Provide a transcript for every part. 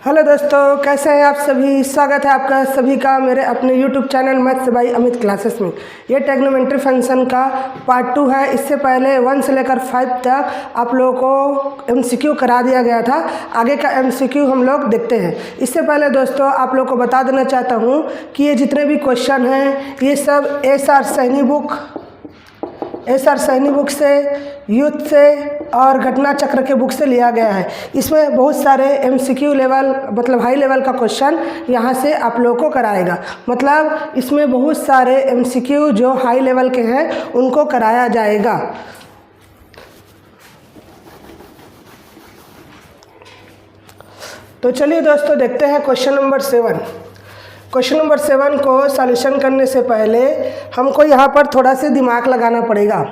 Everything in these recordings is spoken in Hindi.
हेलो दोस्तों, कैसे हैं आप सभी। स्वागत है आपका सभी का मेरे अपने YouTube channel maths by Amit classes में। ये ट्रिग्नोमेट्री फंक्शन का पार्ट 2 है। इससे पहले 1 से लेकर 5 तक आप लोगों को MCQ करा दिया गया था। आगे का MCQ हम लोग देखते हैं। इससे पहले दोस्तों आप लोग को बता देना चाहता हूँ कि ये जितने भी क्वेश्चन हैं ये सब SR सैनी बुक से, यूथ से और घटना चक्र के बुक से लिया गया है। इसमें बहुत सारे MCQ लेवल मतलब हाई लेवल का क्वेश्चन यहाँ से आप लोगों को कराएगा। मतलब इसमें बहुत सारे MCQ जो हाई लेवल के हैं उनको कराया जाएगा। तो चलिए दोस्तों देखते हैं क्वेश्चन नंबर 7। क्वेश्चन नंबर 7 को सॉल्यूशन करने से पहले हमको यहाँ पर थोड़ा सा दिमाग लगाना पड़ेगा।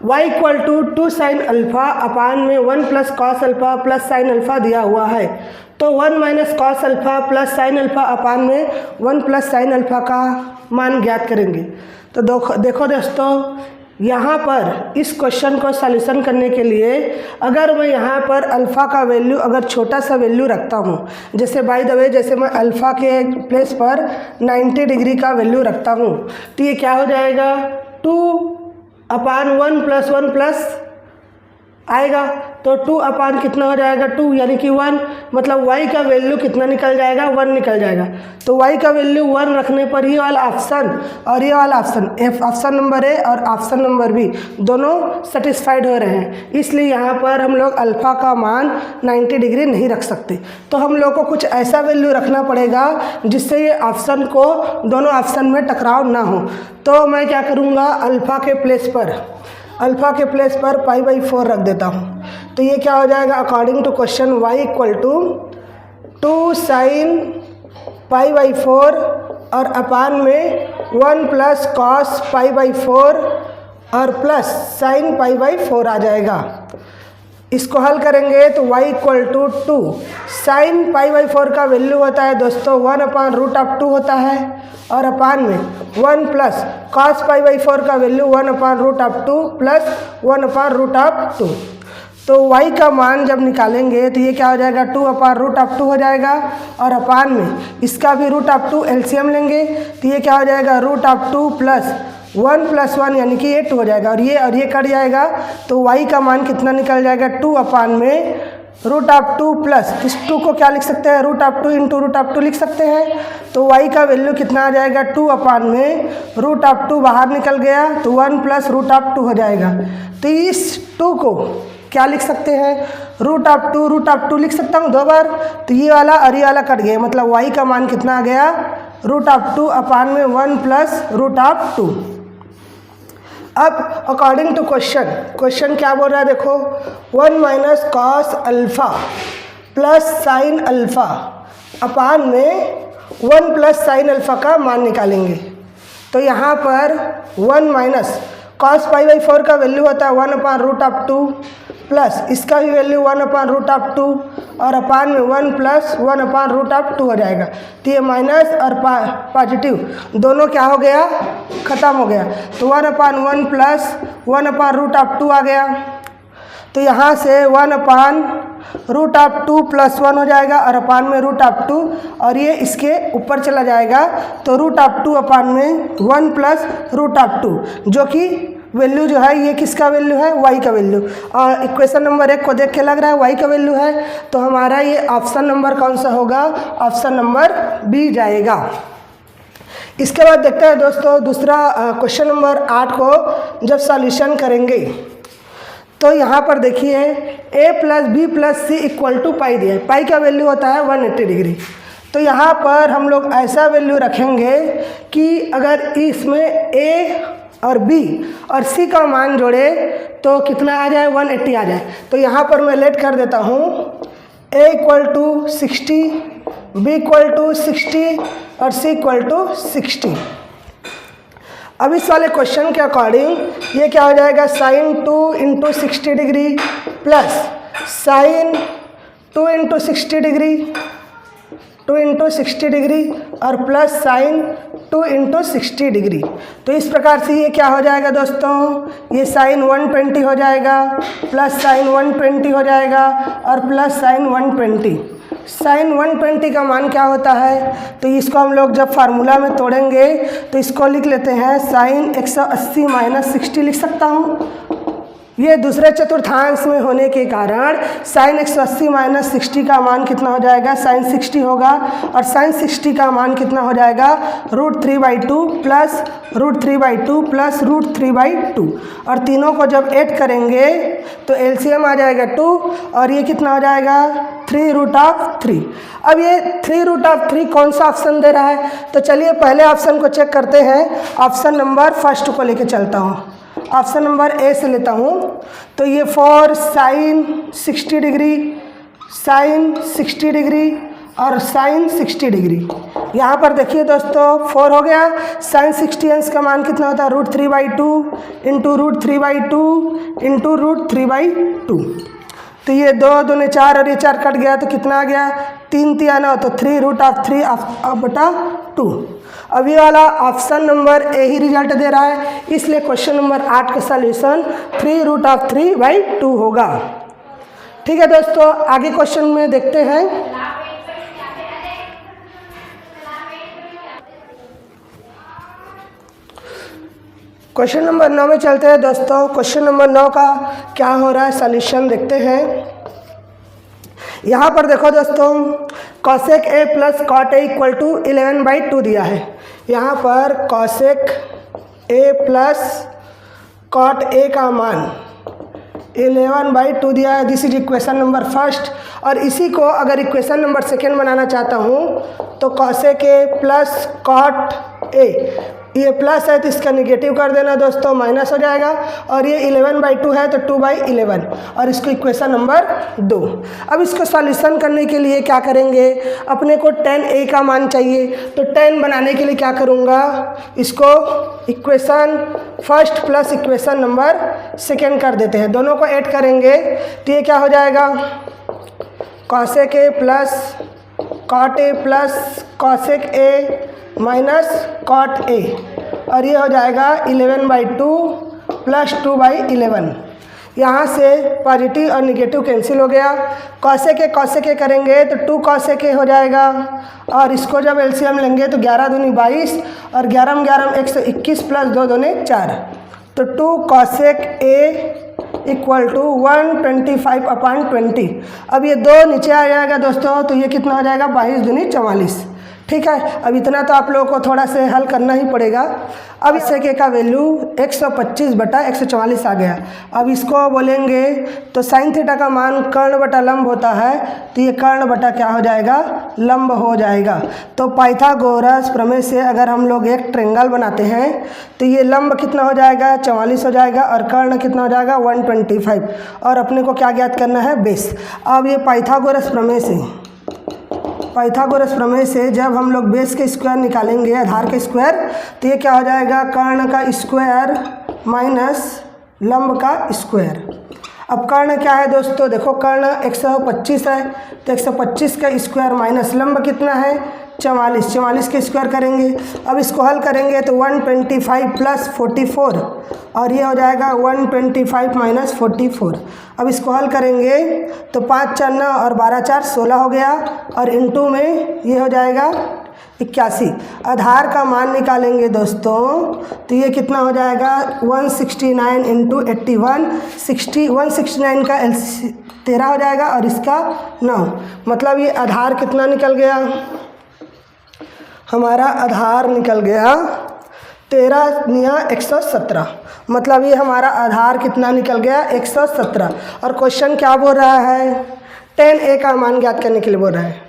y equal to 2 sine alpha upon में 1 plus cos alpha plus sine alpha दिया हुआ है। तो 1 minus cos alpha plus sine alpha upon में 1 प्लस साइन अल्फ़ा का मान ज्ञात करेंगे। तो देखो दोस्तों, यहाँ पर इस क्वेश्चन को सॉल्यूशन करने के लिए अगर मैं यहाँ पर अल्फ़ा का वैल्यू अगर छोटा सा वैल्यू रखता हूँ, जैसे बाय द वे जैसे मैं अल्फ़ा के प्लेस पर 90 डिग्री का वैल्यू रखता हूँ, तो ये क्या हो जाएगा 2/1 प्लस 1 प्लस आएगा। तो 2 कितना हो जाएगा 2 यानी कि 1, मतलब y का वैल्यू कितना निकल जाएगा 1 निकल जाएगा। तो y का वैल्यू 1 रखने पर ये वाला ऑप्शन और ये वाला ऑप्शन ऑप्शन नंबर ए और ऑप्शन नंबर बी दोनों सेटिस्फाइड हो रहे हैं। इसलिए यहाँ पर हम लोग अल्फ़ा का मान 90 डिग्री नहीं रख सकते। तो हम लोग को कुछ ऐसा वैल्यू रखना पड़ेगा जिससे ये ऑप्शन को दोनों ऑप्शन में टकराव ना हो। तो मैं क्या करूँगा, अल्फ़ा के प्लेस पर π/4 रख देता हूँ। तो ये क्या हो जाएगा according to question y equal to 2 sine π/4 और अपान में 1 प्लस कॉस π/4 और प्लस साइन π/4 आ जाएगा। इसको हल करेंगे तो y इक्वल टू 2 साइन π/4 का वैल्यू होता है दोस्तों 1/√2 होता है और अपान में 1 प्लस कॉस π/4 का वैल्यू 1/√2 प्लस 1/√2। तो y का मान जब निकालेंगे तो ये क्या हो जाएगा 2/√2 हो जाएगा और अपान में इसका भी √2 एलसीएम लेंगे तो ये क्या हो जाएगा √2 प्लस 1 प्लस 1 यानी कि 8 हो जाएगा और ये कट जाएगा। तो y का मान कितना निकल जाएगा 2 अपान में √2 प्लस इस 2 को क्या लिख सकते हैं √2 इंटू √2 लिख सकते हैं। तो y का वैल्यू कितना आ जाएगा 2 अपान में √2 बाहर निकल गया तो 1 प्लस √2 हो जाएगा। तो इस 2 को क्या लिख सकते हैं √2 लिख सकता हूँ 2 बार। तो ये वाला और ये वाला कट गया, मतलब y का मान कितना आ गया √2 अपान में 1 प्लस √2। अब अकॉर्डिंग टू क्वेश्चन क्या बोल रहा है देखो, 1 minus cos alpha plus sine alpha upon में 1 प्लस साइन अल्फ़ा का मान निकालेंगे। तो यहाँ पर 1 माइनस कॉस π/4 का वैल्यू होता है 1/√2 प्लस इसका भी वैल्यू 1/√2 और अपान में 1 प्लस 1/√2 हो जाएगा। तो ये माइनस और पॉजिटिव दोनों क्या हो गया ख़त्म हो गया। तो 1/1 प्लस 1/√2 आ गया। तो यहाँ से 1/√2 प्लस 1 हो जाएगा और अपान में √2 और ये इसके ऊपर चला जाएगा। तो √2 अपान में 1 प्लस √2 जो कि वैल्यू जो है ये किसका वैल्यू है y का वैल्यू। और इक्वेशन नंबर 1 को देख के लग रहा है y का वैल्यू है। तो हमारा ये ऑप्शन नंबर कौन सा होगा, ऑप्शन नंबर बी जाएगा। इसके बाद देखते हैं दोस्तों दूसरा क्वेश्चन नंबर 8 को जब सॉल्यूशन करेंगे तो यहाँ पर देखिए a plus B plus C equal to pi दिया है। पाई का वैल्यू होता है 180 डिग्री। तो यहाँ पर हम लोग ऐसा वैल्यू रखेंगे कि अगर इसमें a और b और c का मान जोड़े तो कितना आ जाए 180 आ जाए। तो यहाँ पर मैं लेट कर देता हूँ a equal to 60, b equal to 60 और c इक्वल टू 60। अब इस वाले क्वेश्चन के अकॉर्डिंग ये क्या हो जाएगा sine 2 into 60 degree plus sine 2 into 60 degree 2 into 60 degree और प्लस साइन 2 इंटू 60 डिग्री। तो इस प्रकार से ये क्या हो जाएगा दोस्तों, ये साइन 120 हो जाएगा प्लस साइन 120 हो जाएगा और प्लस साइन 120। साइन 120 का मान क्या होता है, तो इसको हम लोग जब फार्मूला में तोड़ेंगे तो इसको लिख लेते हैं साइन 180 माइनस 60 लिख सकता हूँ। ये दूसरे चतुर्थांश में होने के कारण साइन 180 माइनस 60 का मान कितना हो जाएगा, साइन 60 होगा। और साइन 60 का मान कितना हो जाएगा, √3/2 प्लस √3/2 प्लस √3/2। और तीनों को जब ऐड करेंगे तो एलसीएम आ जाएगा 2 और ये कितना हो जाएगा 3√3। अब ये 3√3 कौन सा ऑप्शन दे रहा है, तो चलिए पहले ऑप्शन को चेक करते हैं। ऑप्शन नंबर फर्स्ट को लेके चलता हूँ, ऑप्शन नंबर ए से लेता हूँ। तो ये 4 साइन 60 डिग्री, साइन 60 डिग्री और साइन 60 डिग्री। यहाँ पर देखिए दोस्तों 4 हो गया। साइन 60 अंश का मान कितना होता है, √3/2 इंटू √3/2 इंटू √3/2। तो ये 2 दूने 4 और ये 4 कट गया तो कितना आ गया, 3 3 आना तो 3√3/2। अब ये वाला ऑप्शन नंबर ए ही रिजल्ट दे रहा है, इसलिए क्वेश्चन नंबर 8 का सॉल्यूशन 3√3/2 होगा। ठीक है दोस्तों, आगे क्वेश्चन में देखते हैं। क्वेश्चन नंबर 9 में चलते हैं दोस्तों। क्वेश्चन नंबर 9 का क्या हो रहा है, सॉल्यूशन देखते हैं। यहाँ पर देखो दोस्तों, cosec a plus cot a equal to 11/2 दिया है। यहाँ पर cosec a plus cot a का मान 11/2 दिया है। This is equation number first. और इसी को अगर इक्वेशन नंबर सेकेंड बनाना चाहता हूँ तो cosec a plus cot a, ये प्लस है तो इसका निगेटिव कर देना दोस्तों, माइनस हो जाएगा। और ये 11/2 है तो 2/11 और इसको इक्वेशन नंबर 2। अब इसको सॉल्यूशन करने के लिए क्या करेंगे, अपने को tan a का मान चाहिए। तो tan बनाने के लिए क्या करूँगा, इसको equation first plus equation number second कर देते हैं, दोनों को ऐड करेंगे तो ये क्या हो जाएगा, cosec a plus cot a plus cosec a minus cot a. और ये हो जाएगा 11/2 प्लस 2/11। यहाँ से पॉजिटिव और निगेटिव कैंसिल हो गया। कॉसेक ए करेंगे तो 2 कॉसेक ए हो जाएगा। और इसको जब एलसीएम लेंगे तो 11 दूनी 22 और 11 11 121 प्लस 2 दूनी 4। तो 2 कॉसेक ए इक्वल टू 125/20। अब ये 2 नीचे आ जाएगा दोस्तों, तो ये कितना हो जाएगा 22 दूनी 44। ठीक है, अब इतना तो आप लोगों को थोड़ा से हल करना ही पड़ेगा। अब इससे के का वैल्यू 125/144 आ गया। अब इसको बोलेंगे तो साइन थीटा का मान कर्ण बटा लंब होता है, तो ये कर्ण बटा क्या हो जाएगा, लंब हो जाएगा। तो पाइथागोरस प्रमेय से अगर हम लोग एक ट्रायंगल बनाते हैं तो ये लंब कितना हो जाएगा 44 हो जाएगा और कर्ण कितना हो जाएगा 125। और अपने को क्या ज्ञात करना है, बेस। अब ये पाइथागोरस प्रमेय से जब हम लोग बेस के स्क्वायर निकालेंगे, आधार के स्क्वायर, तो ये क्या हो जाएगा, कर्ण का स्क्वायर माइनस लंब का स्क्वायर। अब कर्ण क्या है दोस्तों, देखो कर्ण 125 है तो 125 का स्क्वायर माइनस लंब कितना है 44 के स्क्वायर करेंगे। अब इसको हल करेंगे तो 125 प्लस 44 और ये हो जाएगा 125 माइनस 44। अब इसको हल करेंगे तो 5 4 9 और 12 4 16 हो गया और इनटू में ये हो जाएगा 81। आधार का मान निकालेंगे दोस्तों तो ये कितना हो जाएगा 169 इंटू 81, 169 का 13 हो जाएगा और इसका 9। मतलब ये आधार कितना निकल गया, हमारा आधार निकल गया 13 निया 117। मतलब ये हमारा आधार कितना निकल गया 117। और क्वेश्चन क्या बोल रहा है, tan a का मान ज्ञात करने के लिए बोल रहा है।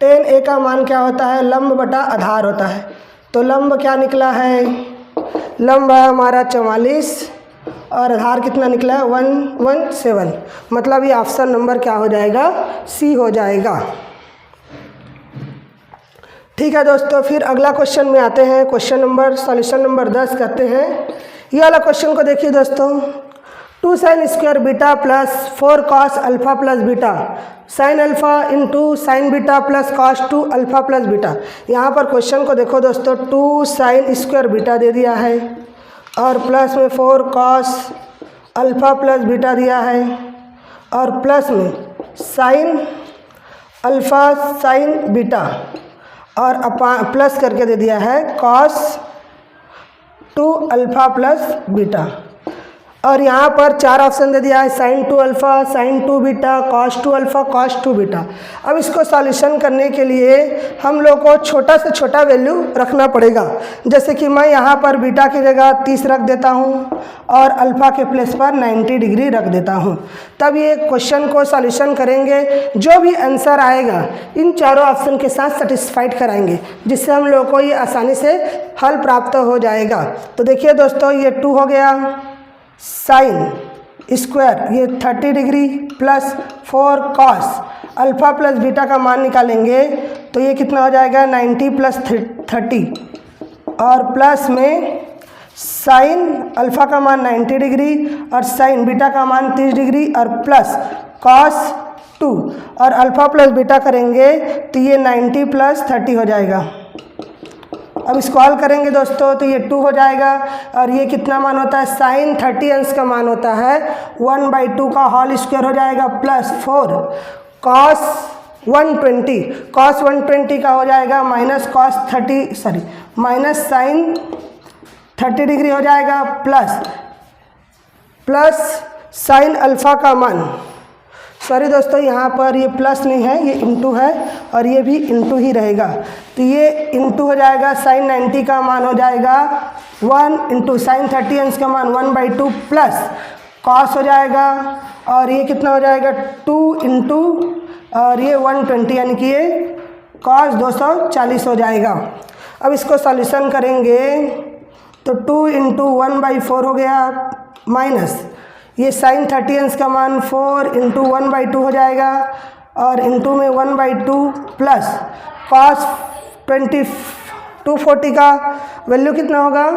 tan a का मान क्या होता है, लंब बटा आधार होता है। तो लंब क्या निकला है, लंब है हमारा 44 और आधार कितना निकला है 117। मतलब ये ऑप्शन नंबर क्या हो जाएगा, सी हो जाएगा। ठीक है दोस्तों, फिर अगला क्वेश्चन में आते हैं। क्वेश्चन नंबर सॉल्यूशन नंबर 10 करते हैं। ये वाला क्वेश्चन को देखिए दोस्तों, 2 sine square beta plus 4 cos alpha plus beta sine alpha into sine beta plus cos 2 alpha plus beta. यहाँ पर क्वेश्चन को देखो दोस्तों, 2 साइन स्क्वायर बीटा दे दिया है और प्लस में 4 कॉस अल्फा प्लस बीटा दिया है और प्लस में साइन अल्फ़ा साइन बीटा और प्लस करके दे दिया है कॉस 2 अल्फ़ा प्लस बीटा। और यहाँ पर 4 ऑप्शन दे दिया है sine 2 alpha, sine 2 beta, cos 2 alpha, cos 2 beta. अब इसको सॉल्यूशन करने के लिए हम लोग को छोटा से छोटा वैल्यू रखना पड़ेगा। जैसे कि मैं यहाँ पर बीटा की जगह 30 रख देता हूँ और अल्फ़ा के प्लेस पर 90 डिग्री रख देता हूँ। तब ये क्वेश्चन को सॉल्यूशन करेंगे, जो भी आंसर आएगा इन चारों ऑप्शन के साथ सेटिस्फाइड कराएंगे, जिससे हम लोग को ये आसानी से हल प्राप्त हो जाएगा। तो देखिए दोस्तों, ये 2 हो गया, साइन स्क्वायर ये 30 degree plus 4 cos alpha plus beta का मान निकालेंगे तो ये कितना हो जाएगा 90 प्लस 30 और प्लस में साइन अल्फ़ा का मान 90 डिग्री और साइन बीटा का मान 30 डिग्री और प्लस कॉस 2 और अल्फ़ा प्लस बीटा करेंगे तो ये 90 प्लस 30 हो जाएगा। अब इसको हल करेंगे दोस्तों तो ये 2 हो जाएगा और ये कितना मान होता है साइन 30 अंश का मान होता है 1/2 का होल स्क्वायर हो जाएगा प्लस 4 कॉस 120 का हो जाएगा माइनस साइन 30 डिग्री हो जाएगा प्लस साइन अल्फ़ा का मान, सॉरी दोस्तों यहाँ पर ये प्लस नहीं है, ये इंटू है और ये भी इंटू ही रहेगा। तो ये इंटू हो जाएगा साइन 90 का मान हो जाएगा 1 इंटू साइन 30 अंश का मान 1/2 प्लस कॉस हो जाएगा और ये कितना हो जाएगा 2 इंटू और ये 120 यानी कि ये कॉस 240 हो जाएगा। अब इसको सॉल्यूशन करेंगे तो 2 इंटू 1/4 हो गया माइनस ये साइन 30 अंश का मान 4 इंटू 1/2 हो जाएगा और इंटू में 1/2 प्लस कॉस 240 का वैल्यू कितना होगा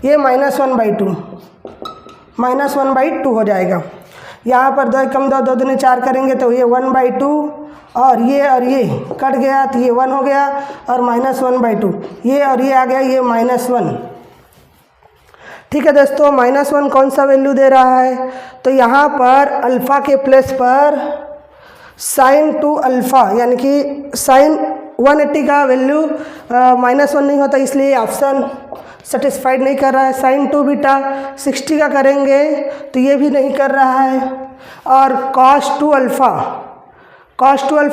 ये -1/2 हो जाएगा। यहाँ पर 2 कम 2 दूनी 4 करेंगे तो ये 1/2 और ये कट गया तो ये 1 हो गया और -1/2 ये और ये आ गया ये -1। ठीक है दोस्तों, -1 कौन सा वैल्यू दे रहा है तो यहाँ पर अल्फ़ा के प्लेस पर साइन 2 अल्फ़ा यानी कि साइन 180 का वैल्यू -1 नहीं होता, इसलिए ऑप्शन सेटिस्फाइड नहीं कर रहा है। साइन 2 बीटा 60 का करेंगे तो ये भी नहीं कर रहा है और कॉस 2 अल्फ़ा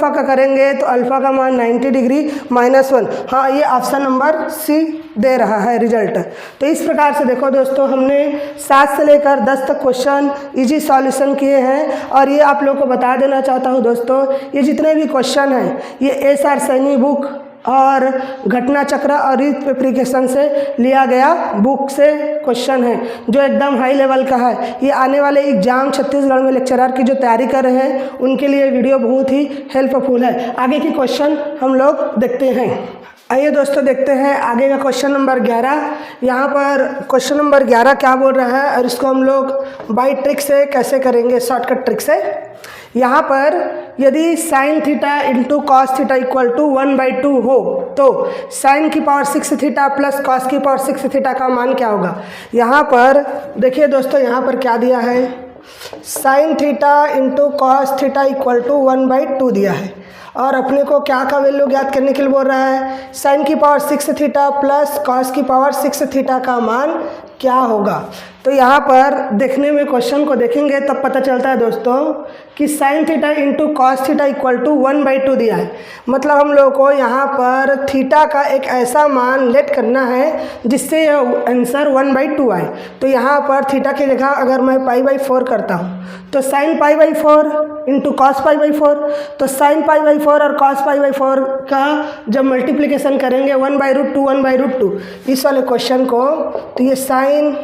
का करेंगे तो अल्फ़ा का मान 90 डिग्री -1, हाँ ये ऑप्शन नंबर सी दे रहा है रिजल्ट। तो इस प्रकार से देखो दोस्तों, हमने 7 से लेकर 10 तक क्वेश्चन इजी सॉल्यूशन किए हैं और ये आप लोग को बता देना चाहता हूँ दोस्तों, ये जितने भी क्वेश्चन हैं ये SR सैनी बुक और घटना चक्र और रीत पेपरिकेशन से लिया गया बुक से क्वेश्चन है जो एकदम हाई लेवल का है। ये आने वाले एग्जाम छत्तीसगढ़ में लेक्चरर की जो तैयारी कर रहे हैं उनके लिए वीडियो बहुत ही हेल्पफुल है। आगे की क्वेश्चन हम लोग देखते हैं। आइए दोस्तों देखते हैं आगे का क्वेश्चन नंबर 11। यहाँ पर क्वेश्चन नंबर 11 क्या बोल रहा है और इसको हम लोग बाई ट्रिक से कैसे करेंगे, शॉर्टकट ट्रिक से। यहाँ पर यदि sine theta into cos theta equal to 1/2 हो तो साइन की पावर 6 थीटा प्लस कॉस की पावर 6 थीटा का मान क्या होगा। यहाँ पर देखिए दोस्तों, यहाँ पर क्या दिया है sine theta into cos theta equal to 1/2 दिया है और अपने को क्या का वैल्यू ज्ञात करने के लिए बोल रहा है साइन की पावर 6 थीटा प्लस कॉस की पावर 6 थीटा का मान क्या होगा। तो यहाँ पर देखने में क्वेश्चन को देखेंगे तब पता चलता है दोस्तों कि sine theta into cos theta equal to 1/2 दिया है, मतलब हम लोग को यहाँ पर थीटा का एक ऐसा मान लेट करना है जिससे यह आंसर 1/2 आए। तो यहाँ पर थीटा की जगह अगर मैं π/4 करता हूँ तो साइन π/4 इंटू कॉस π/4, तो साइन π/4 और कॉस π/4 का जब मल्टीप्लिकेशन करेंगे 1/√2 इस वाले क्वेश्चन को तो ये साइन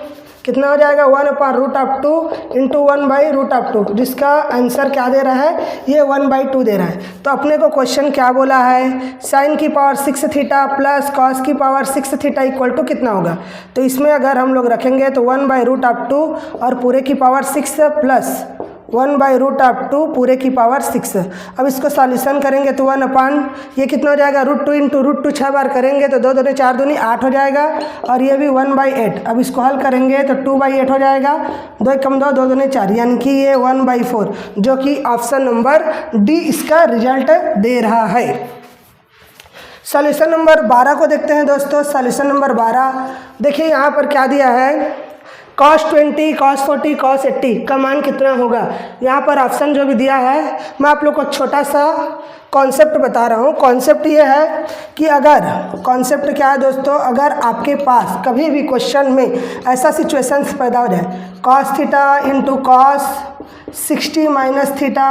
कितना हो जाएगा 1/√2 इंटू 1/√2, जिसका आंसर क्या दे रहा है ये 1/2 दे रहा है। तो अपने को क्वेश्चन क्या बोला है साइन की पावर 6 थीटा प्लस कॉस की पावर 6 थीटा इक्वल टू कितना होगा। तो इसमें अगर हम लोग रखेंगे तो 1/√2 और पूरे की पावर 6 प्लस 1/√2 पूरे की पावर 6। अब इसको सॉल्यूशन करेंगे तो 1 अपान ये कितना हो जाएगा, √2 इंटू √2 6 बार करेंगे तो 2 दूनी 4 दूनी 8 हो जाएगा, और ये भी 1/8। अब इसको हल करेंगे तो 2/8 हो जाएगा, 2 कम 2 2 दूनी 4, यानी कि ये 1/4, जो कि ऑप्शन नंबर डी इसका रिजल्ट दे रहा है। सॉल्यूशन नंबर 12 को देखते हैं दोस्तों। सॉल्यूशन नंबर 12 देखिए यहाँ पर क्या दिया है, cos 20, cos 40, cos 80 का मान कितना होगा। यहाँ पर ऑप्शन जो भी दिया है, मैं आप लोग को छोटा सा कॉन्सेप्ट बता रहा हूँ। कॉन्सेप्ट ये है कि अगर कॉन्सेप्ट क्या है दोस्तों, अगर आपके पास कभी भी क्वेश्चन में ऐसा सिचुएशंस पैदा हो जाए, cos theta into cos 60 minus theta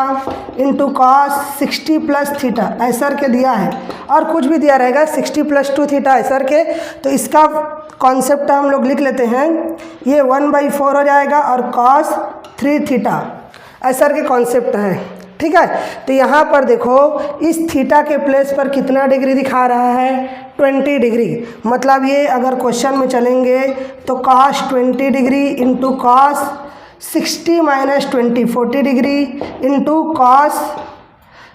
into cos 60 plus theta ऐसा के दिया है, और कुछ भी दिया रहेगा 60 + 2 थीटा ऐसा के, तो इसका कॉन्सेप्ट हम लोग लिख लेते हैं, ये 1/4 हो जाएगा और cos 3 थीटा ऐसा के कॉन्सेप्ट है, ठीक है। तो यहाँ पर देखो इस थीटा के प्लेस पर कितना डिग्री दिखा रहा है, 20 डिग्री। मतलब ये अगर क्वेश्चन में चलेंगे तो cos 20 degree into cos 60 minus 20 40 degree into cos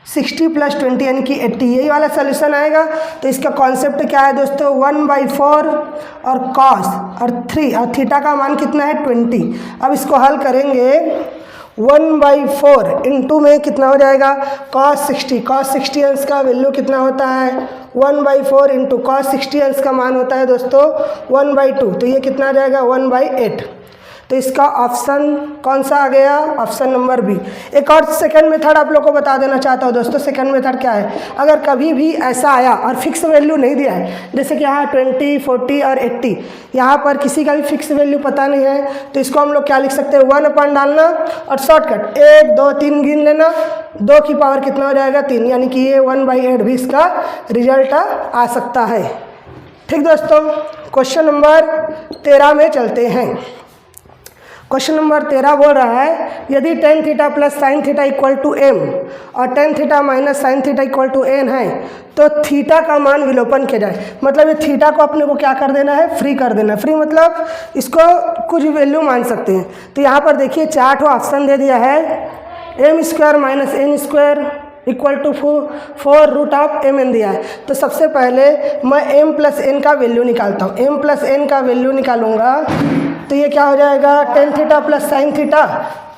60 + 20 यानी कि 80, यही वाला सोल्यूशन आएगा। तो इसका कॉन्सेप्ट क्या है दोस्तों, 1/4 और cos और 3 और थीटा का मान कितना है 20। अब इसको हल करेंगे 1/4 इंटू में कितना हो जाएगा, cos 60 अंश का वैल्यू कितना होता है 1/4 इंटू cos 60 अंश का मान होता है दोस्तों 1/2, तो ये कितना आ जाएगा 1/8। तो इसका ऑप्शन कौन सा आ गया, ऑप्शन नंबर बी। एक और सेकंड मेथड आप लोग को बता देना चाहता हूँ दोस्तों। सेकंड मेथड क्या है, अगर कभी भी ऐसा आया और फिक्स वैल्यू नहीं दिया है, जैसे कि यहाँ 20, 40 और 80, यहाँ पर किसी का भी फिक्स वैल्यू पता नहीं है, तो इसको हम लोग क्या लिख सकते हैं, 1 अपान डालना और शॉर्टकट 1 2 3 गिन लेना, 2 की पावर कितना हो जाएगा 3, यानी कि ये 1/8 भी इसका रिजल्ट आ सकता है। ठीक दोस्तों, क्वेश्चन नंबर 13 में चलते हैं। क्वेश्चन नंबर 13 बोल रहा है, यदि tan theta plus sin theta equal to m और tan theta minus sin theta equal to n है, तो थीटा का मान विलोपन किया जाए। मतलब ये थीटा को अपने को क्या कर देना है, फ्री कर देना है। फ्री मतलब इसको कुछ वैल्यू मान सकते हैं। तो यहाँ पर देखिए 4 ऑप्शन दे दिया है, m² minus n² equal to 4√mn दिया है। तो सबसे पहले मैं m + n का वैल्यू निकालता हूँ। m + n का वैल्यू निकालूंगा तो ये क्या हो जाएगा, tan theta plus sin theta,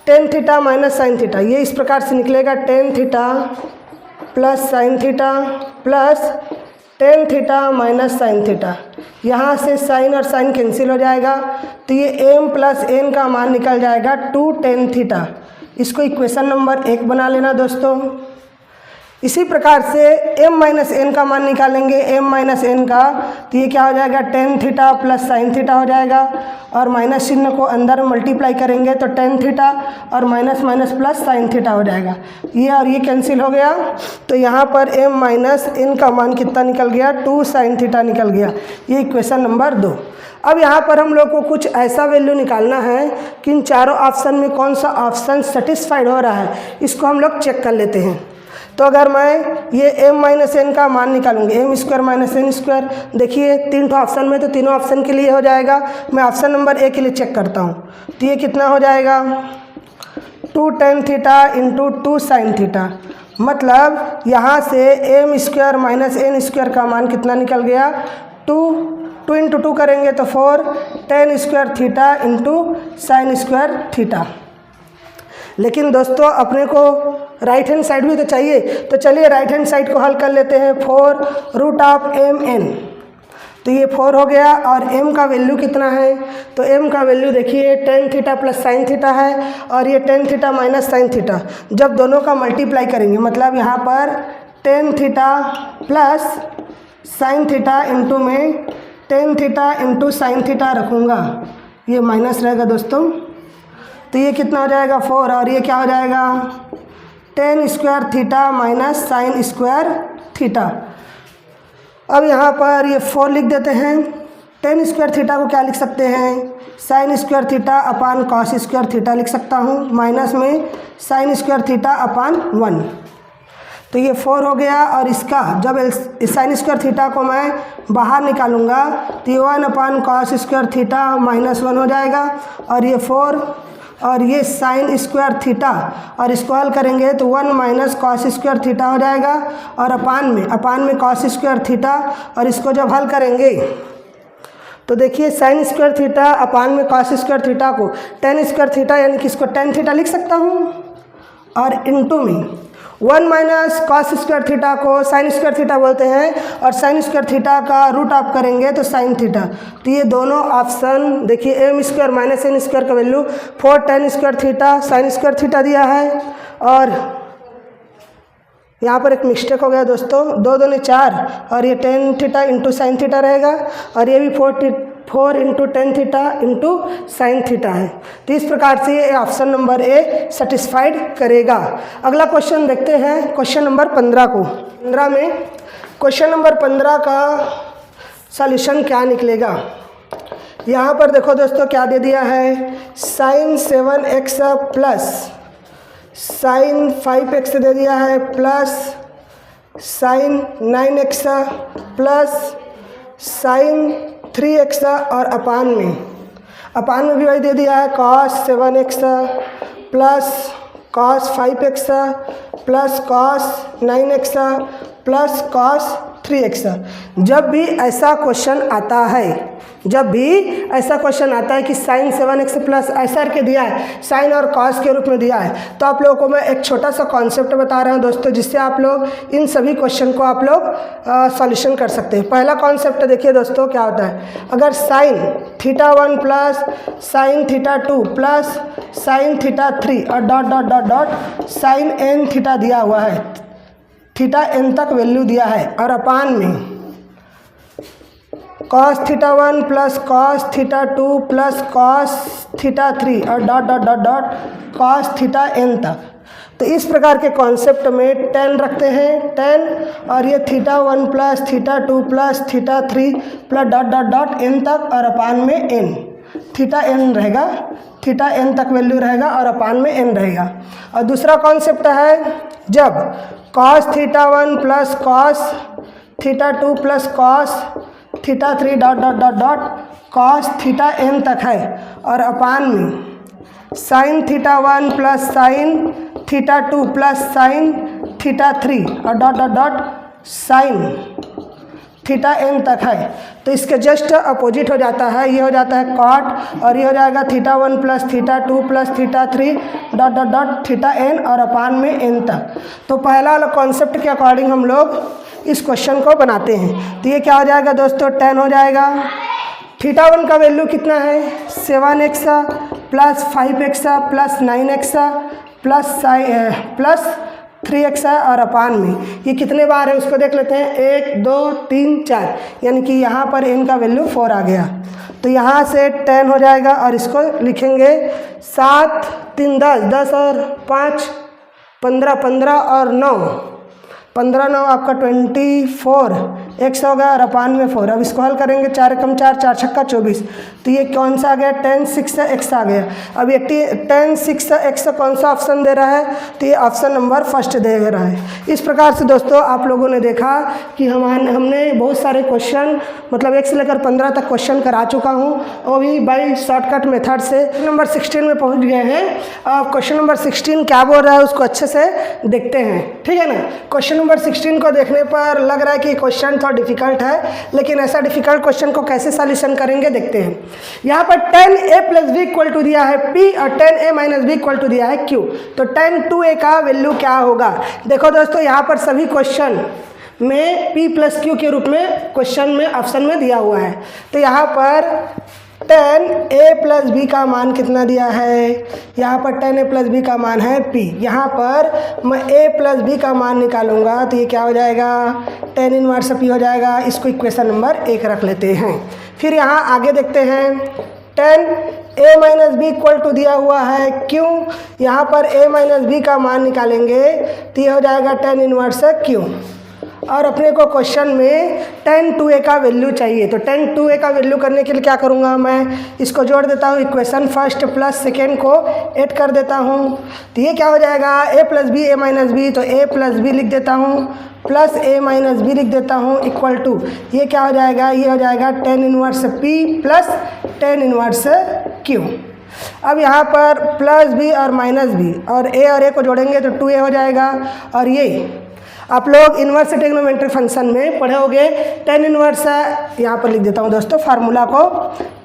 tan theta minus sin theta, ये इस प्रकार से निकलेगा, tan theta plus sin theta plus tan theta minus sin theta. यहाँ से sin और sin कैंसिल हो जाएगा, तो ये m + n का मान निकल जाएगा 2 tan थीटा। इसको इक्वेशन नंबर 1 बना लेना दोस्तों। इसी प्रकार से m - n का मान निकालेंगे, m - n का, तो ये क्या हो जाएगा, tan theta plus sin theta हो जाएगा, और माइनस चिन्ह को अंदर मल्टीप्लाई करेंगे तो tan थीटा और minus minus plus sin theta हो जाएगा। ये और ये कैंसिल हो गया, तो यहाँ पर m - n का मान कितना निकल गया, 2 sin थीटा निकल गया। ये इक्वेशन नंबर 2। अब यहाँ पर हम लोग को कुछ ऐसा वैल्यू निकालना है कि इन चारों ऑप्शन में कौन सा ऑप्शन सेटिस्फाइड हो रहा है, इसको हम लोग चेक कर लेते हैं। तो अगर मैं ये m - n का मान निकालूंगी, m² माइनस n², देखिए 3 ऑप्शन में, तो तीनों ऑप्शन के लिए हो जाएगा। मैं ऑप्शन नंबर 1 के लिए चेक करता हूँ, तो ये कितना हो जाएगा, 2 tan theta into 2 sin theta. मतलब यहाँ से m² माइनस n² का मान कितना निकल गया, 2 इंटू 2 करेंगे तो 4 tan² theta into sin² theta. लेकिन दोस्तों अपने को राइट हैंड साइड भी तो चाहिए, तो चलिए राइट हैंड साइड को हल कर लेते हैं। 4√mn, तो ये 4 हो गया, और m का वैल्यू कितना है, तो m का वैल्यू देखिए tan theta plus sin theta है, और ये tan theta minus sin theta. जब दोनों का मल्टीप्लाई करेंगे, मतलब यहाँ पर tan theta plus sin theta into में tan theta into sin theta रखूँगा, ये माइनस रहेगा दोस्तों, तो ये कितना हो जाएगा 4, और ये क्या हो जाएगा tan² theta minus sin² theta. अब यहाँ पर ये 4 लिख देते हैं। tan² थीटा को क्या लिख सकते हैं, sin² theta upon cos² theta लिख सकता हूँ, माइनस में sin² थीटा अपान 1। तो ये 4 हो गया, और इसका जब sin² थीटा को मैं बाहर निकालूंगा तो ये 1 अपान cos² थीटा -1 हो जाएगा, और ये 4 और ये साइन स्क्वायर थीटा, और इसको हल करेंगे तो 1 माइनस कॉस स्क्वायर थीटा हो जाएगा, और अपान में कॉस स्क्वायर थीटा, और इसको जब हल करेंगे तो देखिए साइन स्क्वायर थीटा अपान में कॉस स्क्वायर थीटा को टेन स्क्वायर थीटा यानी कि इसको टेन थीटा लिख सकता हूँ, और इनटू में 1 माइनस कॉस स्क्वायर थीटा को साइन स्क्वायर थीटा बोलते हैं, और साइन स्क्वायर थीटा का रूट आप करेंगे तो साइन थीटा। तो ये दोनों ऑप्शन देखिए M square minus N square का value 4 tan square theta sine square theta दिया है, और यहाँ पर एक मिस्टेक हो गया दोस्तों, 2 दूनी 4 और ये tan theta into sine theta रहेगा, और ये भी 4 into tan theta into sine theta है। तो इस प्रकार से ये ऑप्शन नंबर ए सेटिस्फाइड करेगा। अगला क्वेश्चन देखते हैं, क्वेश्चन नंबर 15 को। 15 में क्वेश्चन नंबर 15 का सॉल्यूशन क्या निकलेगा। यहाँ पर देखो दोस्तों क्या दे दिया है, sign 7x plus sign 5x दे दिया है, plus sign 9x plus sign 3x, और अपान में भी वही दे दिया है cos 7x plus cos 5x plus cos 9x plus cos 3x। जब भी ऐसा क्वेश्चन आता है कि साइन 7x प्लस ऐसा करके दिया है, साइन और कॉस के रूप में दिया है, तो आप लोगों को मैं एक छोटा सा कॉन्सेप्ट बता रहा हूं दोस्तों, जिससे आप लोग इन सभी क्वेश्चन को आप लोग सॉल्यूशन कर सकते हैं। पहला कॉन्सेप्ट देखिए दोस्तों क्या होता है, अगर sine theta 1 plus sine theta 2 plus sine theta 3 और dot dot dot dot sine n theta दिया हुआ है, थीटा n तक वैल्यू दिया है, और अपान में cos theta 1 plus cos theta 2 plus cos theta 3 और dot dot dot dot cos theta n तक। तो इस प्रकार के कॉन्सेप्ट में 10 रखते हैं 10, और ये theta 1 plus theta 2 plus theta 3 plus dot dot dot n तक, और अपान में n थीटा n रहेगा, थीटा n तक वैल्यू रहेगा, और अपान में n रहेगा। और दूसरा कॉन्सेप्ट है जब cos theta 1 plus cos theta 2 plus cos theta 3 dot dot dot dot cos theta n तक है, और अपान में sign theta 1 plus sine theta 2 plus sine theta 3 और dot dot dot sine theta n तक है। तो इसके जस्ट अपोजिट हो जाता है, ये हो जाता है कॉट, और ये हो जाएगा theta 1 plus theta 2 plus theta 3 dot dot dot theta n और अपान में n तक। तो पहला वाला कॉन्सेप्ट के अकॉर्डिंग हम लोग इस क्वेश्चन को बनाते हैं। तो ये क्या हो जाएगा दोस्तों, 10 हो जाएगा। थीटा 1 का वैल्यू कितना है, 7x plus 5x plus 9x plus 3x है, और अपान में ये कितने बार है उसको देख लेते हैं, 1 2 3 4, यानी कि यहाँ पर n का वैल्यू 4 आ गया। तो यहाँ से 10 हो जाएगा, और इसको लिखेंगे 7 3 10 10 और 5 15 15 और 9 15 9 आपका 24 x हो गया, और अपान में 4। अब इसको हल करेंगे, 4 कम 4 4 छक्का 24। तो ये कौन सा आ गया, 10 6 x आ गया। अब ये 10 6 x कौन सा ऑप्शन दे रहा है, तो ये ऑप्शन नंबर फर्स्ट दे रहा है। इस प्रकार से दोस्तों आप लोगों ने देखा कि हमने बहुत सारे क्वेश्चन मतलब 1 से लेकर 15 तक क्वेश्चन करा चुका हूँ, वो भी बाई शॉर्टकट मेथड से। नंबर 16 में पहुँच गए हैं। अब क्वेश्चन नंबर 16 क्या बोल रहा है उसको अच्छे से देखते हैं, ठीक है ना। क्वेश्चन नंबर 16 को देखने पर लग रहा है कि क्वेश्चन थोड़ा डिफिकल्ट है, लेकिन ऐसा डिफिकल्ट क्वेश्चन को कैसे सॉल्यूशन करेंगे देखते हैं। यहाँ पर 10a plus B equal to दिया है p और 10a minus b equal to दिया है q। तो 10 2a का वैल्यू क्या होगा, देखो दोस्तों यहाँ पर सभी क्वेश्चन में p प्लस q के रूप में क्वेश्चन में ऑप्शन में दिया हुआ है। तो यहाँ पर 10a प्लस बी का मान कितना दिया है, यहाँ पर 10a प्लस बी का मान है p। यहाँ पर मैं a प्लस बी का मान निकालूंगा तो ये क्या हो जाएगा, 10 इनवर्स p हो जाएगा। इसको इक्वेशन नंबर 1 रख लेते हैं। फिर यहाँ आगे देखते हैं 10a minus b equal to दिया हुआ है q। यहाँ पर a माइनस बी का मान निकालेंगे तो ये हो जाएगा 10 इनवर्स q। और अपने को क्वेश्चन में 10 2a का वैल्यू चाहिए, तो 10 2a का वैल्यू करने के लिए क्या करूँगा, मैं इसको जोड़ देता हूँ, इक्वेशन फर्स्ट प्लस सेकेंड को ऐड कर देता हूँ। तो ये क्या हो जाएगा, a plus b a minus b, तो a प्लस बी लिख देता हूँ प्लस a माइनस बी लिख देता हूँ इक्वल टू ये क्या हो जाएगा, ये हो जाएगा 10 inverse p plus 10 inverse q। अब यहाँ पर प्लस बी और माइनस बी और ए को जोड़ेंगे तो 2a हो जाएगा। और ये आप लोग इन्वर्स ट्रिग्नोमेट्रिक फंक्शन में पढ़े होगे। टेन इन्वर्स, यहाँ पर लिख देता हूँ दोस्तों फार्मूला को।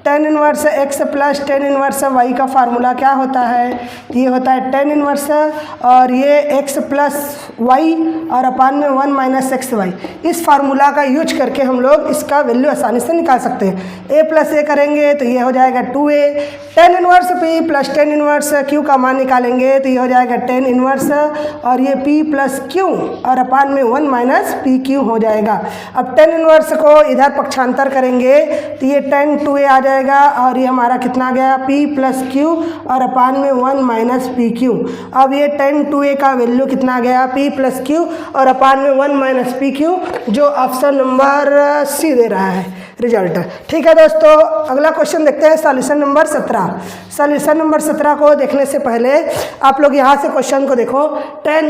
Tan inverse x plus tan inverse y का फार्मूला क्या होता है? ये होता है टेन इन्वर्स और ये एक्स प्लस वाई और अपान में 1 माइनस एक्स वाई। इस फार्मूला का यूज करके हम लोग इसका वैल्यू आसानी से निकाल सकते हैं। ए प्लस ए करेंगे तो ये हो जाएगा 2a। Tan inverse P plus tan inverse Q का मान निकालेंगे तो ये हो जाएगा टेन इन्वर्स और ये p प्लस क्यू और अपान में 1 माइनस पी क्यू हो जाएगा। अब टेन इन्वर्स को इधर पक्षांतर करेंगे तो ये टेन 2a आ जाएगा और ये हमारा कितना आ गया p प्लस क्यू और अपान में 1 माइनस पी क्यू। अब ये टेन 2a का वैल्यू कितना आ गया? p प्लस क्यू और अपान में 1 माइनस पी क्यू, जो ऑप्शन नंबर सी दे रहा है रिजल्ट। ठीक है दोस्तों, अगला क्वेश्चन देखते हैं सॉल्यूशन नंबर 17। सॉल्यूशन नंबर 17 को देखने से पहले आप लोग यहाँ से क्वेश्चन को देखो। 10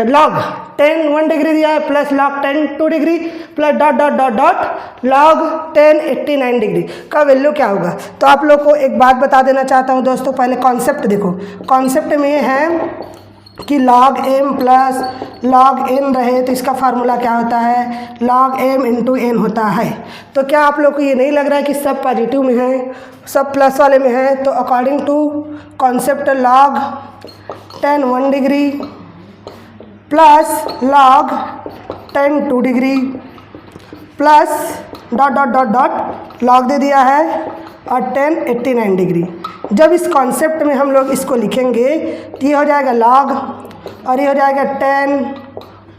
लॉग 10 1 डिग्री दिया है plus log 10 2 degree plus dot dot dot dot log 10 89 degree का वैल्यू क्या होगा? तो आप लोग को एक बात बता देना चाहता हूँ दोस्तों, पहले कॉन्सेप्ट देखो। कॉन्सेप्ट में ये है कि log m plus log n रहे तो इसका फार्मूला क्या होता है? log m इंटू n होता है। तो क्या आप लोग को ये नहीं लग रहा है कि सब पॉजिटिव में है, सब प्लस वाले में है? तो according to concept log 10 1 degree plus log 10 2 degree plus dot dot dot dot log दे दिया है और 10 89 डिग्री। जब इस कॉन्सेप्ट में हम लोग इसको लिखेंगे तो ये हो जाएगा log और ये हो जाएगा 10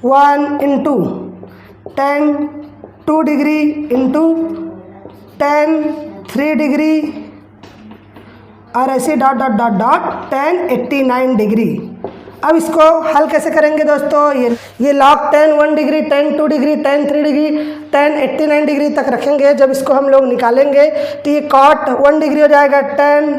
1 इंटू 10 2 डिग्री इंटू 10 3 डिग्री और ऐसे dot dot dot dot 10 89 degree. अब इसको हल कैसे करेंगे दोस्तों? ये log 10 1 degree 10 2 degree 10 3 degree 10 89 degree तक रखेंगे। जब इसको हम लोग निकालेंगे तो ये cot 1 डिग्री हो जाएगा 10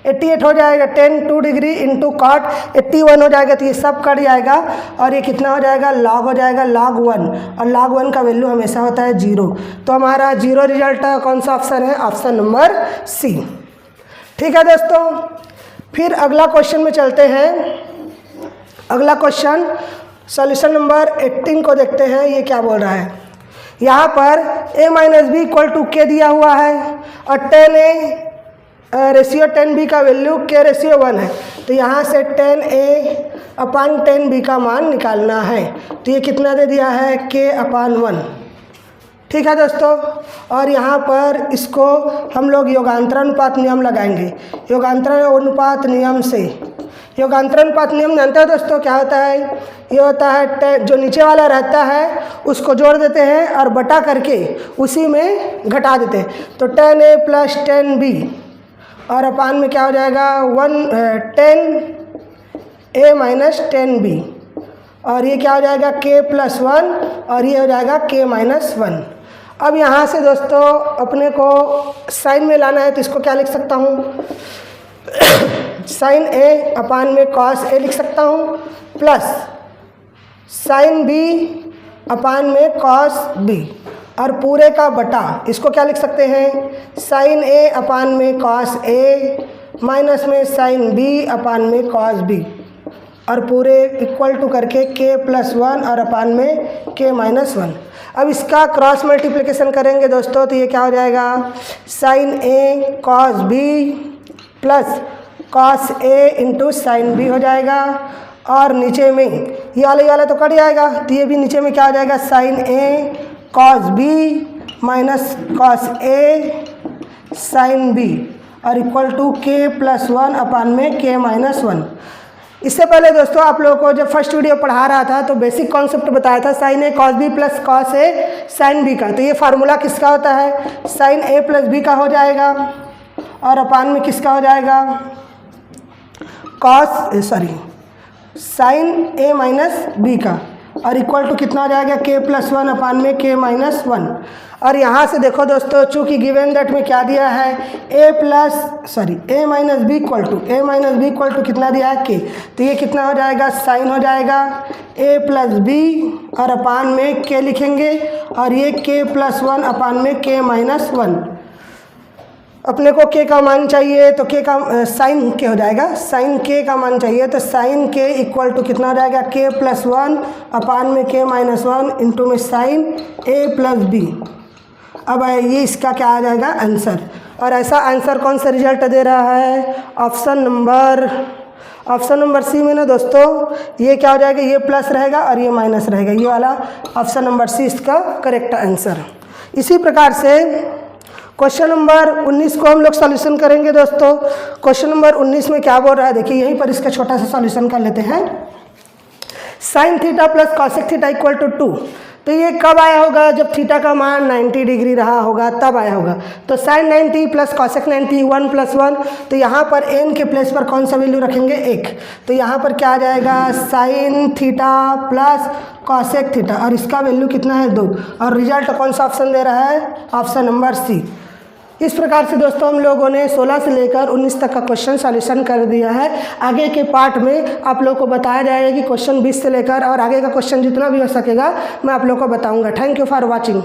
88 हो जाएगा 10 2 डिग्री इंटू cot 81 हो जाएगा। तो ये सब कट जाएगा और ये कितना हो जाएगा? log हो जाएगा log 1 और log 1 का वैल्यू हमेशा होता है 0। तो हमारा 0 रिजल्ट कौन सा ऑप्शन है? Option number c. ठीक है दोस्तों, फिर अगला क्वेश्चन में चलते हैं। अगला क्वेश्चन सॉल्यूशन नंबर 18 को देखते हैं। ये क्या बोल रहा है? यहाँ पर a minus b equal to k दिया हुआ है और 10a रेशियो 10b का वैल्यू k रेशियो 1 है। तो यहाँ से 10a अपान 10b का मान निकालना है। तो ये कितना दे दिया है? k अपान 1। ठीक है दोस्तों, और यहाँ पर इसको हम लोग योगांतर अनुपात नियम लगाएंगे। योगांतर अनुपात नियम से, योगांतर अनुपात नियम जानते हो दोस्तों क्या होता है? ये होता है जो नीचे वाला रहता है उसको जोड़ देते हैं और बटा करके उसी में घटा देते हैं। तो 10a प्लस 10b और अपान में क्या हो जाएगा? 10a माइनस 10b और ये क्या हो जाएगा? k प्लस 1 और ये हो जाएगा k माइनस 1। अब यहाँ से दोस्तों अपने को साइन में लाना है तो इसको क्या लिख सकता हूँ? साइन a अपान में कॉस a लिख सकता हूँ प्लस साइन b अपान में कॉस b और पूरे का बटा इसको क्या लिख सकते हैं? साइन a अपान में कॉस a माइनस में साइन b अपान में कॉस b और पूरे इक्वल टू करके k प्लस 1 और अपान में k माइनस 1। अब इसका क्रॉस मल्टीप्लिकेशन करेंगे दोस्तों तो ये क्या हो जाएगा? Sine a cos b plus cos a into sine b हो जाएगा और नीचे में ये वाला तो कट जाएगा तो ये भी नीचे में क्या हो जाएगा? Sine a cos b minus cos a sine b और equal to k plus 1 upon में k माइनस 1। इससे पहले दोस्तों आप लोगों को जब फर्स्ट वीडियो पढ़ा रहा था तो बेसिक कॉन्सेप्ट बताया था sine a cos b plus cos a sine b का। तो ये फार्मूला किसका होता है? साइन a प्लस b का हो जाएगा और अपान में किसका हो जाएगा? साइन a माइनस b का और इक्वल टू कितना हो जाएगा? k प्लस 1 अपान में k माइनस 1। और यहाँ से देखो दोस्तों चूँकि गिवन दैट में क्या दिया है? a minus b equal to कितना दिया है? k। तो ये कितना हो जाएगा? साइन हो जाएगा a प्लस b और अपान में k लिखेंगे और ये k प्लस 1 अपान में k माइनस 1। अपने को के का मान चाहिए तो के का साइन के हो जाएगा, साइन के का मान चाहिए तो साइन के इक्वल टू कितना हो जाएगा, के प्लस 1 अपान में के माइनस 1 इंटू में साइन ए प्लस बी। अब ये इसका क्या आ जाएगा आंसर। और ऐसा आंसर कौन सा रिजल्ट दे रहा है, ऑप्शन नंबर सी में ना दोस्तों, ये क्या हो जाएगा, ये प्लस रहेगा और ये माइनस रहेगा, ये वाला ऑप्शन नंबर सी इसका करेक्ट आंसर। इसी प्रकार से क्वेश्चन नंबर 19 को हम लोग सॉल्यूशन करेंगे दोस्तों। क्वेश्चन नंबर 19 में क्या बोल रहा है, देखिए यहीं पर इसका छोटा सा सॉल्यूशन कर लेते हैं। Sine theta plus cosec theta equal to 2, तो ये कब आया होगा, जब थीटा का मान 90 डिग्री रहा होगा तब आया होगा। तो साइन 90 प्लस कॉसेक 90 1 + 1, तो यहाँ पर n के प्लेस पर कौन सा वैल्यू रखेंगे, 1। तो यहाँ पर क्या आ जाएगा, sign theta plus cosec theta और इसका वैल्यू कितना है 2। और रिजल्ट कौन सा ऑप्शन दे रहा है, ऑप्शन नंबर सी। इस प्रकार से दोस्तों हम लोगों ने 16 से लेकर 19 तक का क्वेश्चन सॉल्यूशन कर दिया है। आगे के पार्ट में आप लोगों को बताया जाएगा कि क्वेश्चन 20 से लेकर और आगे का क्वेश्चन जितना भी हो सकेगा मैं आप लोगों को बताऊंगा। Thank you for watching.